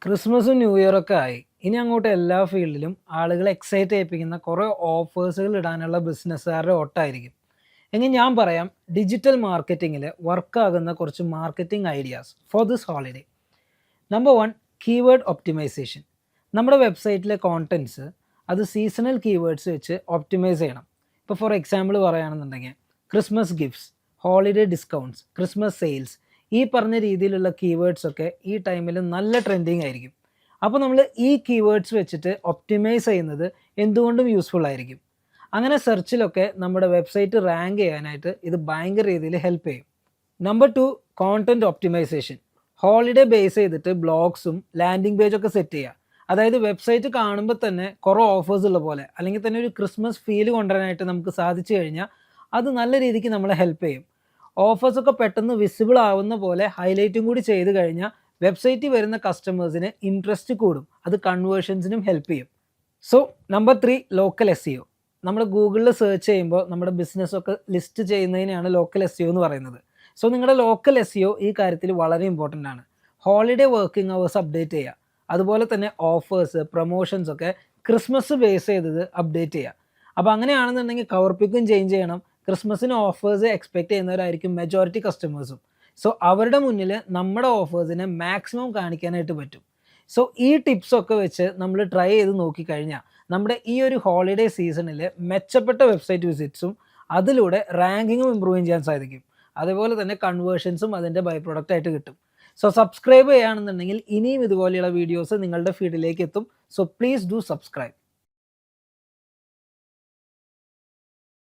ക്രിസ്മസും ന്യൂ ഇയറൊക്കെ ആയി. ഇനി അങ്ങോട്ട് എല്ലാ ഫീൽഡിലും ആളുകളെ എക്സൈറ്റ് ചെയ്യിപ്പിക്കുന്ന കുറേ ഓഫേഴ്സുകൾ ഇടാനുള്ള ബിസിനസ്സുകാരുടെ ഓട്ടമായിരിക്കും. എങ്കിൽ ഞാൻ പറയാം, ഡിജിറ്റൽ മാർക്കറ്റിങ്ങിൽ വർക്കാകുന്ന കുറച്ച് marketing ideas for this holiday. Number 1, keyword optimisation. നമ്മുടെ വെബ്സൈറ്റിലെ കോണ്ടൻറ്റ്സ് അത് സീസണൽ കീവേഡ്സ് വെച്ച് ഒപ്റ്റിമൈസ് ചെയ്യണം. ഇപ്പോൾ ഫോർ എക്സാമ്പിൾ പറയുകയാണെന്നുണ്ടെങ്കിൽ Christmas gifts, holiday discounts, Christmas sales, ഈ പറഞ്ഞ രീതിയിലുള്ള കീവേഡ്സ് ഒക്കെ ഈ ടൈമിൽ നല്ല ട്രെൻഡിങ് ആയിരിക്കും. അപ്പോൾ നമ്മൾ ഈ കീവേഡ്സ് വെച്ചിട്ട് ഒപ്റ്റിമൈസ് ചെയ്യുന്നത് എന്തുകൊണ്ടും യൂസ്ഫുൾ ആയിരിക്കും. അങ്ങനെ സെർച്ചിലൊക്കെ നമ്മുടെ വെബ്സൈറ്റ് റാങ്ക് ചെയ്യാനായിട്ട് ഇത് ഭയങ്കര രീതിയിൽ ഹെൽപ്പ് ചെയ്യും. Number 2, content optimisation. Holiday base ചെയ്തിട്ട് ബ്ലോഗ്സും ലാൻഡിംഗ് പേജൊക്കെ സെറ്റ് ചെയ്യുക. അതായത് വെബ്സൈറ്റ് കാണുമ്പോൾ തന്നെ കുറേ ഓഫേഴ്സ് ഉള്ള പോലെ, അല്ലെങ്കിൽ തന്നെ ഒരു ക്രിസ്മസ് ഫീൽ കൊണ്ടുവരാനായിട്ട് നമുക്ക് സാധിച്ചു കഴിഞ്ഞാൽ അത് നല്ല രീതിക്ക് നമ്മളെ ഹെൽപ്പ് ചെയ്യും. ഓഫേഴ്സൊക്കെ പെട്ടെന്ന് വിസിബിൾ ആവുന്ന പോലെ ഹൈലൈറ്റും കൂടി ചെയ്ത് കഴിഞ്ഞാൽ വെബ്സൈറ്റിൽ വരുന്ന കസ്റ്റമേഴ്സിന് ഇൻട്രസ്റ്റ് കൂടും. അത് കൺവേർഷൻസിനും ഹെൽപ്പ് ചെയ്യും. So number 3, local SEO. നമ്മൾ ഗൂഗിളിൽ സെർച്ച് ചെയ്യുമ്പോൾ നമ്മുടെ ബിസിനസ്സൊക്കെ ലിസ്റ്റ് ചെയ്യുന്നതിനെയാണ് ലോക്കൽ SEO എന്ന് പറയുന്നത്. സോ നിങ്ങളുടെ ലോക്കൽ SEO ഈ കാര്യത്തിൽ വളരെ ഇമ്പോർട്ടൻ്റ് ആണ്. ഹോളിഡേ വർക്കിംഗ് അവേഴ്സ് അപ്ഡേറ്റ് ചെയ്യുക. അതുപോലെ തന്നെ ഓഫേഴ്സ്, പ്രൊമോഷൻസ് ഒക്കെ ക്രിസ്മസ് ബേസ് ചെയ്തത് അപ്ഡേറ്റ് ചെയ്യുക. അപ്പോൾ അങ്ങനെയാണെന്നുണ്ടെങ്കിൽ കവർ പിക്കും ചേഞ്ച് ചെയ്യണം. ക്രിസ്മസിന് ഓഫേഴ്സ് എക്സ്പെക്ട് ചെയ്യുന്നവരായിരിക്കും മെജോറിറ്റി കസ്റ്റമേഴ്സും. സോ അവരുടെ മുന്നിൽ നമ്മുടെ ഓഫേഴ്സിനെ മാക്സിമം കാണിക്കാനായിട്ട് പറ്റും. സോ ഈ ടിപ്സൊക്കെ വെച്ച് നമ്മൾ ട്രൈ ചെയ്ത് നോക്കിക്കഴിഞ്ഞാൽ നമ്മുടെ ഈ ഒരു ഹോളിഡേ സീസണിൽ മെച്ചപ്പെട്ട വെബ്സൈറ്റ് വിസിറ്റ്സും അതിലൂടെ റാങ്കിങ്ങും ഇമ്പ്രൂവ് ചെയ്യാൻ സാധിക്കും. അതുപോലെ തന്നെ കൺവേർഷൻസും അതിൻ്റെ ബൈ പ്രൊഡക്റ്റ് ആയിട്ട് കിട്ടും. സോ സബ്സ്ക്രൈബ് ചെയ്യുകയാണെന്നുണ്ടെങ്കിൽ ഇനിയും ഇതുപോലെയുള്ള വീഡിയോസ് നിങ്ങളുടെ ഫീഡിലേക്ക് എത്തും. So please do subscribe.